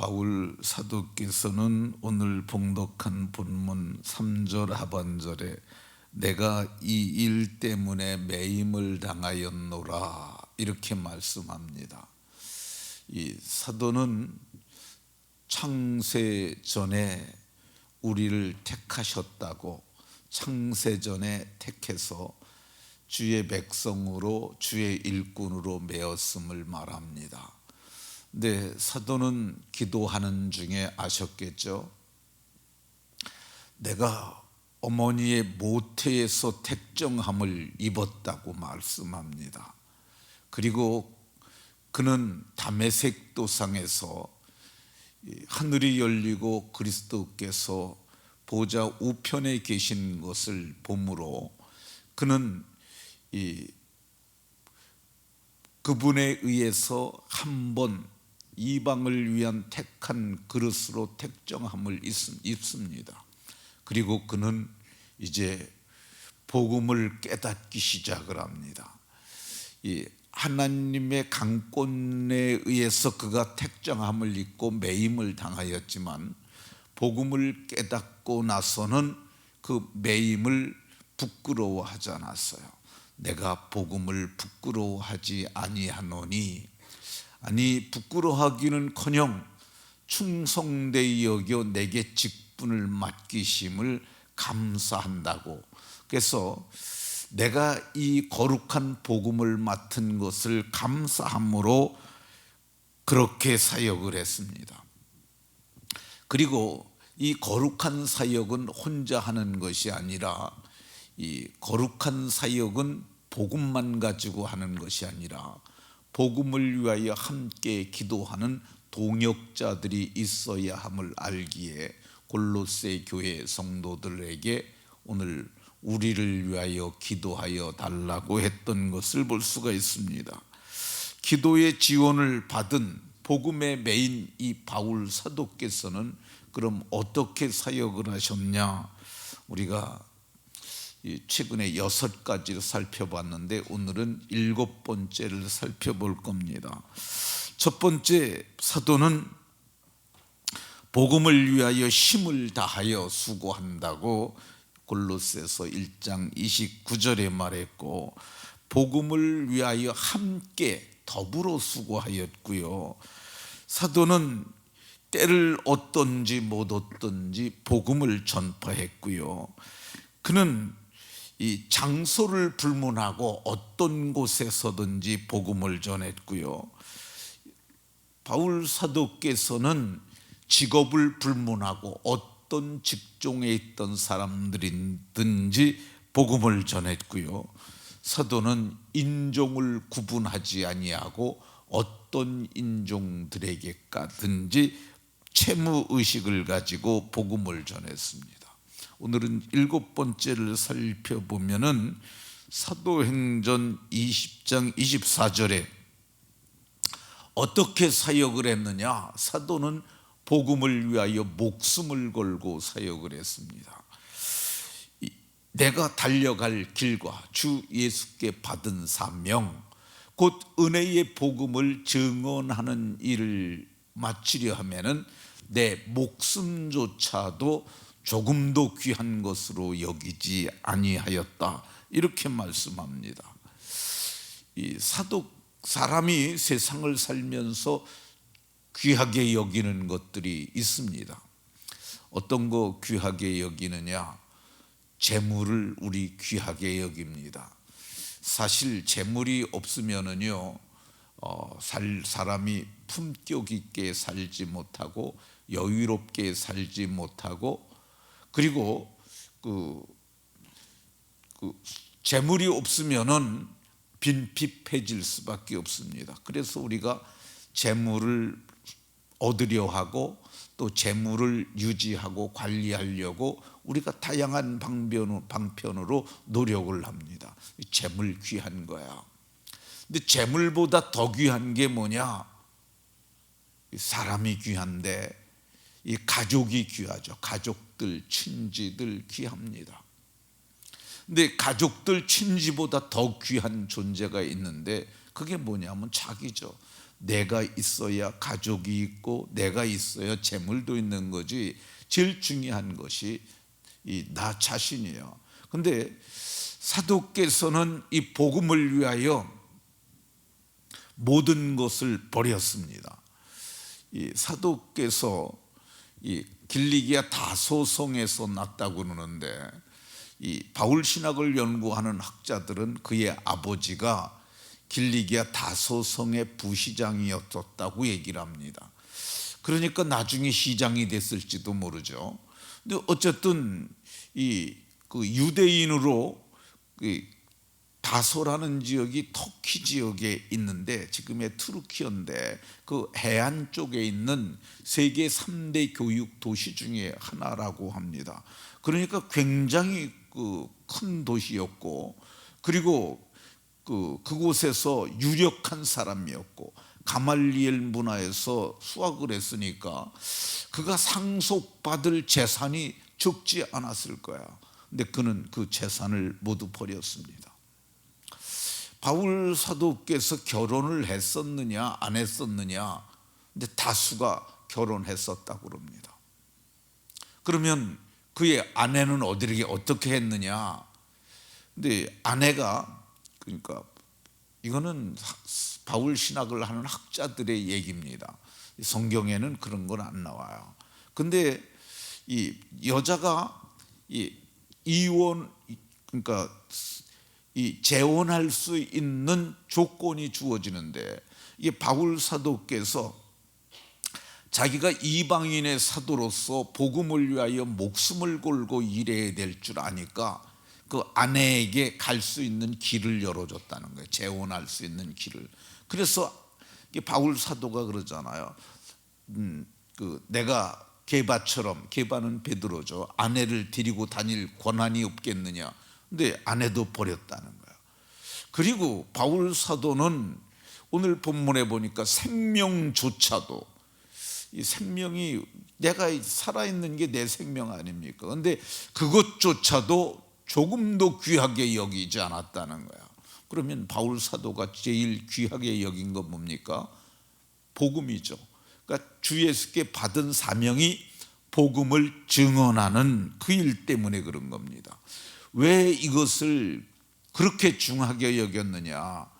바울 사도께서는 오늘 봉독한 본문 3절 하반절에 내가 이 일 때문에 매임을 당하였노라 이렇게 말씀합니다. 이 사도는 창세 전에 우리를 택하셨다고, 창세 전에 택해서 주의 백성으로 주의 일꾼으로 메었음을 말합니다. 근데 사도는 기도하는 중에 아셨겠죠? 내가 어머니의 모태에서 택정함을 입었다고 말씀합니다. 그리고 그는 다메섹 도상에서 하늘이 열리고 그리스도께서 보좌 우편에 계신 것을 보므로 그는 그분에 의해서 한번 이방을 위한 택한 그릇으로 택정함을 입습니다. 그리고 그는 이제 복음을 깨닫기 시작을 합니다. 이 하나님의 강권에 의해서 그가 택정함을 입고 매임을 당하였지만 복음을 깨닫고 나서는 그 매임을 부끄러워하지 않았어요. 내가 복음을 부끄러워하지 아니하노니, 아니 부끄러워하기는커녕 충성되이 여겨 내게 직분을 맡기심을 감사한다고. 그래서 내가 이 거룩한 복음을 맡은 것을 감사함으로 그렇게 사역을 했습니다. 그리고 이 거룩한 사역은 혼자 하는 것이 아니라, 이 거룩한 사역은 복음만 가지고 하는 것이 아니라 복음을 위하여 함께 기도하는 동역자들이 있어야 함을 알기에 골로새 교회 성도들에게 오늘 우리를 위하여 기도하여 달라고 했던 것을 볼 수가 있습니다. 기도의 지원을 받은 복음의 메인 이 바울 사도께서는 그럼 어떻게 사역을 하셨냐? 우리가 최근에 6가지를 살펴봤는데 오늘은 7번째를 살펴볼 겁니다. 첫 번째, 사도는 복음을 위하여 힘을 다하여 수고한다고 골로새서 1장 29절에 말했고, 복음을 위하여 함께 더불어 수고하였고요. 사도는 때를 얻든지 못 얻든지 복음을 전파했고요. 그는 이 장소를 불문하고 어떤 곳에서든지 복음을 전했고요. 바울 사도께서는 직업을 불문하고 어떤 직종에 있던 사람들이든지 복음을 전했고요. 사도는 인종을 구분하지 아니하고 어떤 인종들에게까든지 채무의식을 가지고 복음을 전했습니다. 오늘은 7번째를 살펴보면은 사도행전 20장 24절에 어떻게 사역을 했느냐? 사도는 복음을 위하여 목숨을 걸고 사역을 했습니다. 내가 달려갈 길과 주 예수께 받은 사명, 곧 은혜의 복음을 증언하는 일을 마치려 하면은 내 목숨조차도 조금도 귀한 것으로 여기지 아니하였다, 이렇게 말씀합니다. 이 사람이 세상을 살면서 귀하게 여기는 것들이 있습니다. 어떤 거 귀하게 여기느냐? 재물을 우리 귀하게 여깁니다. 사실 재물이 없으면은요, 사람이 품격 있게 살지 못하고 여유롭게 살지 못하고, 그리고 재물이 없으면은 빈핍해질 수밖에 없습니다. 그래서 우리가 재물을 얻으려 하고 또 재물을 유지하고 관리하려고 우리가 다양한 방편으로 노력을 합니다. 재물 귀한 거야. 근데 재물보다 더 귀한 게 뭐냐? 사람이 귀한데 이 가족이 귀하죠. 가족들, 친지들 귀합니다. 근데 가족들, 친지보다 더 귀한 존재가 있는데 그게 뭐냐면 자기죠. 내가 있어야 가족이 있고 내가 있어야 재물도 있는 거지, 제일 중요한 것이 이 나 자신이에요. 근데 사도께서는 이 복음을 위하여 모든 것을 버렸습니다. 이 사도께서 이 길리기아 다소성에서 났다고 그러는데, 이 바울 신학을 연구하는 학자들은 그의 아버지가 길리기아 다소성의 부시장이었다고 얘기를 합니다. 그러니까 나중에 시장이 됐을지도 모르죠. 근데 어쨌든 그 유대인으로 다소라는 지역이 터키 지역에 있는데, 지금의 투르키어인데 그 해안 쪽에 있는 세계 3대 교육 도시 중에 하나라고 합니다. 그러니까 굉장히 큰 도시였고, 그리고 그곳에서 유력한 사람이었고, 가말리엘 문화에서 수학을 했으니까 그가 상속받을 재산이 적지 않았을 거야. 근데 그는 그 재산을 모두 버렸습니다. 바울 사도께서 결혼을 했었느냐 안 했었느냐, 근데 다수가 결혼했었다고 그럽니다. 그러면 그의 아내는 어떻게 했느냐? 근데 아내가, 그러니까 이거는 바울 신학을 하는 학자들의 얘기입니다. 성경에는 그런 건 안 나와요. 근데 이 여자가 이혼, 그러니까 이 재혼할 수 있는 조건이 주어지는데, 이게 바울 사도께서 자기가 이방인의 사도로서 복음을 위하여 목숨을 걸고 일해야 될 줄 아니까 그 아내에게 갈 수 있는 길을 열어줬다는 거예요. 재혼할 수 있는 길을. 그래서 바울 사도가 그러잖아요. 내가 게바처럼, 게바는 베드로죠, 아내를 데리고 다닐 권한이 없겠느냐. 근데 아내도 버렸다는 거예요. 그리고 바울 사도는 오늘 본문에 보니까 생명조차도, 이 생명이, 내가 살아있는 게 내 생명 아닙니까? 근데 그것조차도 조금도 귀하게 여기지 않았다는 거야. 그러면 바울 사도가 제일 귀하게 여긴 건 뭡니까? 복음이죠. 그러니까 주 예수께 받은 사명이 복음을 증언하는 그 일 때문에 그런 겁니다. 왜 이것을 그렇게 중하게 여겼느냐?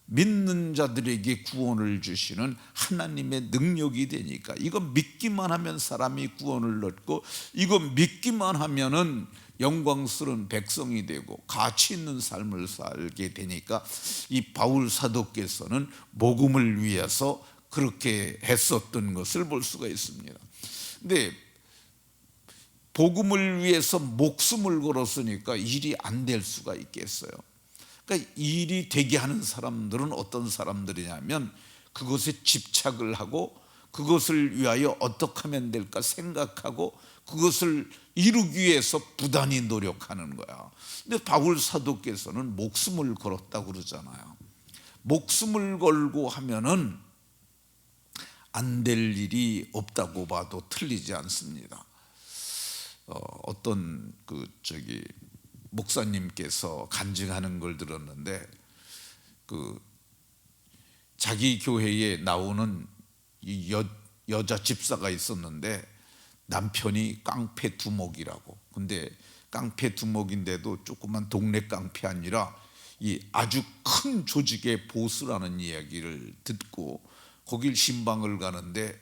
믿는 자들에게 구원을 주시는 하나님의 능력이 되니까. 이거 믿기만 하면 사람이 구원을 얻고, 이거 믿기만 하면은 영광스러운 백성이 되고 가치 있는 삶을 살게 되니까, 이 바울 사도께서는 복음을 위해서 그렇게 했었던 것을 볼 수가 있습니다. 근데 복음을 위해서 목숨을 걸었으니까 일이 안 될 수가 있겠어요? 그러니까 일이 되게 하는 사람들은 어떤 사람들이냐면, 그것에 집착을 하고 그것을 위하여 어떻게 하면 될까 생각하고 그것을 이루기 위해서 부단히 노력하는 거야. 근데 바울 사도께서는 목숨을 걸었다고 그러잖아요. 목숨을 걸고 하면은 안 될 일이 없다고 봐도 틀리지 않습니다. 어떤 목사님께서 간증하는 걸 들었는데, 자기 교회에 나오는 이 여자 집사가 있었는데 남편이 깡패 두목이라고. 근데 깡패 두목인데도 조그만 동네 깡패 아니라 이 아주 큰 조직의 보스라는 이야기를 듣고 거길 신방을 가는데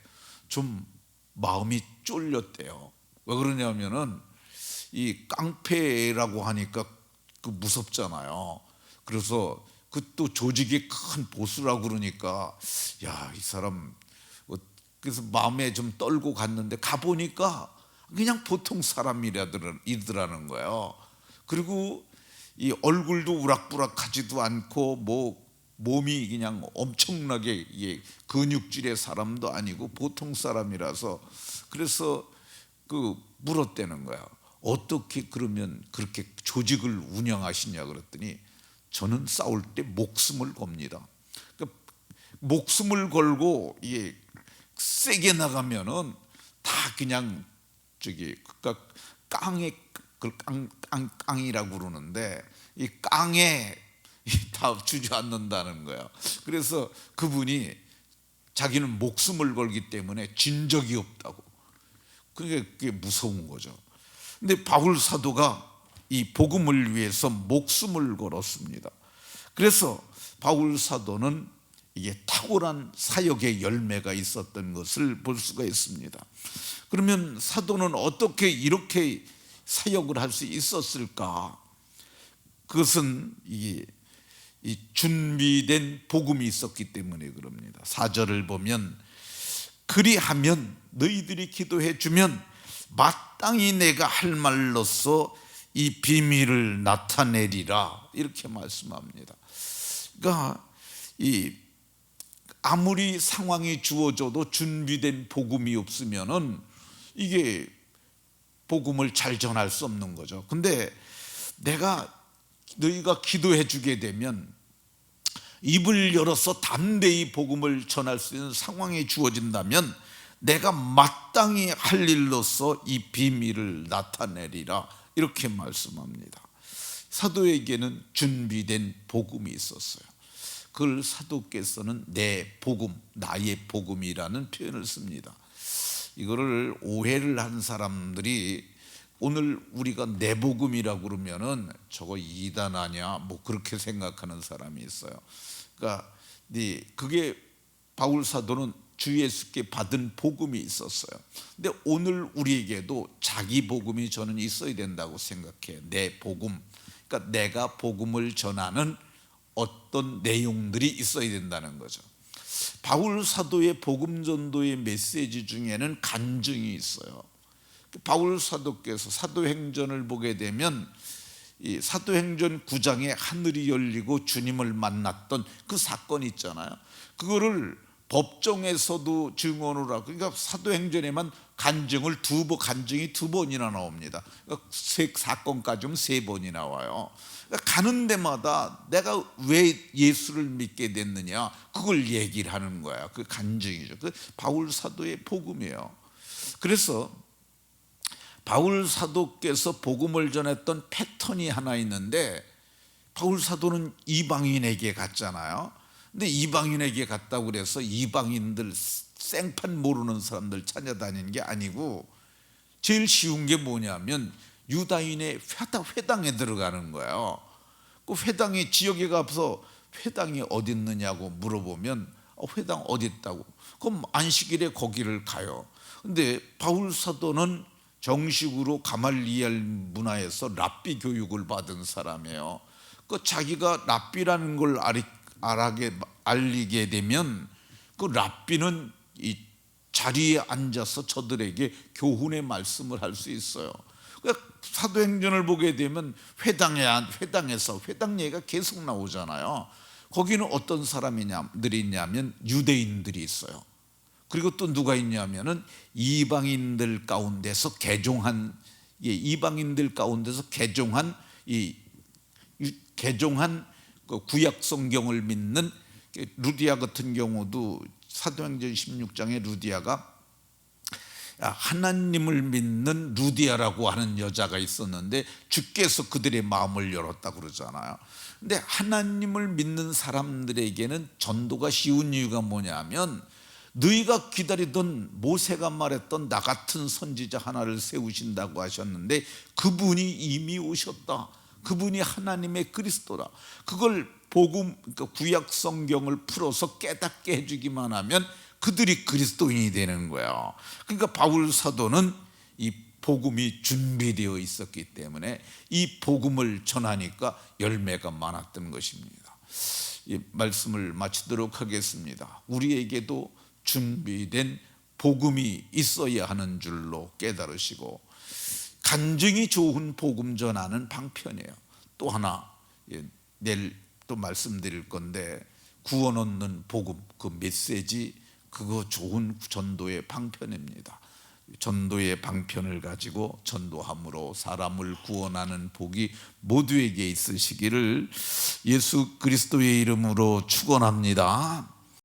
좀 마음이 쫄렸대요. 왜 그러냐면은 이 깡패라고 하니까 무섭잖아요. 그래서 또 조직이 큰 보스라고 그러니까, 야, 이 사람, 그래서 마음에 좀 떨고 갔는데 가보니까 그냥 보통 사람이더라는 거예요. 그리고 이 얼굴도 우락부락하지도 않고 몸이 그냥 엄청나게 근육질의 사람도 아니고 보통 사람이라서, 그래서 물었다는 거야. 어떻게 그러면 그렇게 조직을 운영하시냐 그랬더니, 저는 싸울 때 목숨을 겁니다. 그러니까 목숨을 걸고 세게 나가면은 다 그냥 그러니까 깡이라고 그러는데, 이 깡에 다 주저앉는다는 거야. 그래서 그분이 자기는 목숨을 걸기 때문에 진 적이 없다고. 그게 무서운 거죠. 근데 바울 사도가 이 복음을 위해서 목숨을 걸었습니다. 그래서 바울 사도는 이게 탁월한 사역의 열매가 있었던 것을 볼 수가 있습니다. 그러면 사도는 어떻게 이렇게 사역을 할 수 있었을까? 그것은 이 준비된 복음이 있었기 때문에 그럽니다. 4절을 보면 그리하면 너희들이 기도해 주면 마땅히 내가 할 말로써 이 비밀을 나타내리라, 이렇게 말씀합니다. 그러니까 아무리 상황이 주어져도 준비된 복음이 없으면은 이게 복음을 잘 전할 수 없는 거죠. 근데 너희가 기도해 주게 되면 입을 열어서 담대히 복음을 전할 수 있는 상황이 주어진다면 내가 마땅히 할 일로서 이 비밀을 나타내리라, 이렇게 말씀합니다. 사도에게는 준비된 복음이 있었어요. 그걸 사도께서는 내 복음, 나의 복음이라는 표현을 씁니다. 이거를 오해를 한 사람들이 오늘 우리가 내 복음이라고 그러면은 저거 이단 아니야, 뭐 그렇게 생각하는 사람이 있어요. 그러니까 그게 바울 사도는 주 예수께 받은 복음이 있었어요. 근데 오늘 우리에게도 자기 복음이 저는 있어야 된다고 생각해요. 내 복음. 그러니까 내가 복음을 전하는 어떤 내용들이 있어야 된다는 거죠. 바울 사도의 복음 전도의 메시지 중에는 간증이 있어요. 바울 사도께서 사도행전을 보게 되면 이 사도행전 9장에 하늘이 열리고 주님을 만났던 그 사건 있잖아요. 그거를 법정에서도 증언을 하고, 그러니까 사도행전에만 간증이 두 번이나 나옵니다. 그러니까 사건까지는 세 번이 나와요. 그러니까 가는 데마다 내가 왜 예수를 믿게 됐느냐, 그걸 얘기를 하는 거야. 그 간증이죠. 그 바울 사도의 복음이에요. 그래서 바울 사도께서 복음을 전했던 패턴이 하나 있는데, 바울 사도는 이방인에게 갔잖아요. 근데 이방인에게 갔다고 그래서 이방인들 생판 모르는 사람들 찾아다니는 게 아니고, 제일 쉬운 게 뭐냐면 유다인의 회당에 들어가는 거예요. 그 회당이 지역에 가서 회당이 어디 있느냐고 물어보면 회당 어디 있다고. 그럼 안식일에 거기를 가요. 근데 바울 사도는 정식으로 가말리엘 문화에서 랍비 교육을 받은 사람이에요. 그 자기가 랍비라는 걸 알리게 되면 그 랍비는 이 자리에 앉아서 저들에게 교훈의 말씀을 할 수 있어요. 그러니까 사도행전을 보게 되면 회당에서 회당 얘기가 계속 나오잖아요. 거기는 어떤 사람들이 있냐면 유대인들이 있어요. 그리고 또 누가 있냐면은 이방인들 가운데서 개종한 그 구약 성경을 믿는 루디아 같은 경우도 사도행전 16장에 루디아가 하나님을 믿는 루디아라고 하는 여자가 있었는데 주께서 그들의 마음을 열었다 그러잖아요. 근데 하나님을 믿는 사람들에게는 전도가 쉬운 이유가 뭐냐면, 너희가 기다리던 모세가 말했던 나 같은 선지자 하나를 세우신다고 하셨는데 그분이 이미 오셨다. 그분이 하나님의 그리스도라. 그걸 그러니까 구약 성경을 풀어서 깨닫게 해주기만 하면 그들이 그리스도인이 되는 거예요. 그러니까 바울 사도는 이 복음이 준비되어 있었기 때문에 이 복음을 전하니까 열매가 많았던 것입니다. 이 말씀을 마치도록 하겠습니다. 우리에게도 준비된 복음이 있어야 하는 줄로 깨달으시고, 간증이 좋은 복음 전하는 방편이에요. 또 하나 내일 또 말씀드릴 건데, 구원 얻는 복음, 그 메시지, 그거 좋은 전도의 방편입니다. 전도의 방편을 가지고 전도함으로 사람을 구원하는 복이 모두에게 있으시기를 예수 그리스도의 이름으로 축원합니다.